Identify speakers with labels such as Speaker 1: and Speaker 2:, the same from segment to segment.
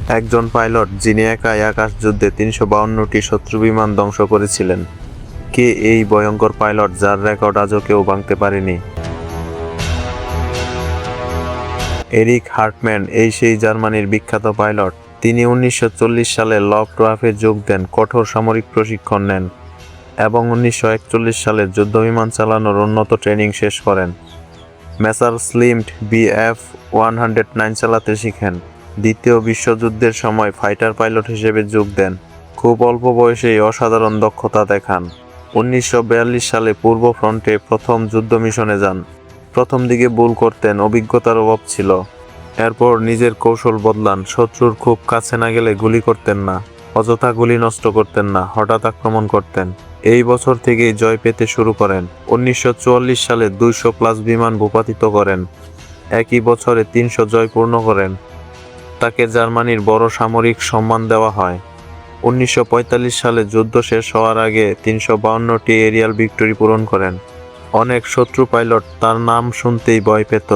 Speaker 1: একজন পাইলট যিনি একাই আকাশযুদ্ধে ৩৫২টি শত্রু বিমান ধ্বংস করেছিলেন। কে এই ভয়ঙ্কর পাইলট যার রেকর্ড আজও কেউ ভাঙতে পারেনি? এরিক হার্টম্যান এই সেই জার্মানির বিখ্যাত পাইলট। তিনি ১৯৪০ সালে লফটওয়াফে যোগ দেন, কঠোর সামরিক প্রশিক্ষণ নেন এবং ১৯৪১ সালে যুদ্ধবিমান চালানোর উন্নত ট্রেনিং শেষ করেন। মেসারস্লিমড BF-109 চালাতে শিখেন। দ্বিতীয় বিশ্বযুদ্ধের সময় ফাইটার পাইলট হিসেবে যোগ দেন। খুব অল্প বয়সেই অসাধারণ দক্ষতা দেখান। ১৯৪২ সালে পূর্ব ফ্রন্টে প্রথম যুদ্ধ মিশনে যান। প্রথম দিকে ভুল করতেন, অভিজ্ঞতার অভাব ছিল। এরপর নিজের কৌশল বদলান। শত্রুর খুব কাছে না গেলে গুলি করতেন না, অযথা গুলি নষ্ট করতেন না, হঠাৎ আক্রমণ করতেন। এই বছর থেকেই জয় পেতে শুরু করেন। ১৯৪৪ সালে ২০০+ বিমান ভূপাতিত করেন। একই বছরে ৩০০ জয় পূর্ণ করেন। তাকে জার্মানির বড় সামরিক সম্মান দেওয়া হয়। ১৯৪৫ সালে যুদ্ধ শেষ হওয়ার আগে ৩৫২টি এরিয়াল ভিক্টরি পূরণ করেন। অনেক শত্রু পাইলট তার নাম শুনতেই ভয় পেত।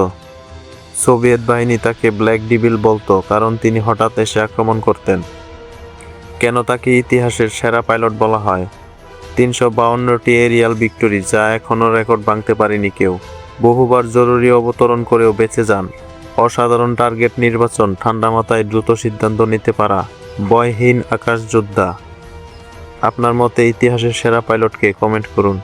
Speaker 1: সোভিয়েত বাহিনী তাকে ব্ল্যাক ডেভিল বলতো, কারণ তিনি হঠাৎ এসে আক্রমণ করতেন। কেন তাকে ইতিহাসের সেরা পাইলট বলা হয়? ৩৫২টি এরিয়াল ভিক্টরি, যা এখনও রেকর্ড ভাঙতে পারেনি কেউ। বহুবার জরুরি অবতরণ করেও বেঁচে যান। অসাধারণ টার্গেট নির্বাচন, ঠান্ডা মাথায় দ্রুত সিদ্ধান্ত নিতে পারা, ভয়হীন আকাশ যোদ্ধা। আপনার মতে ইতিহাসের সেরা পাইলটকে? কমেন্ট করুন।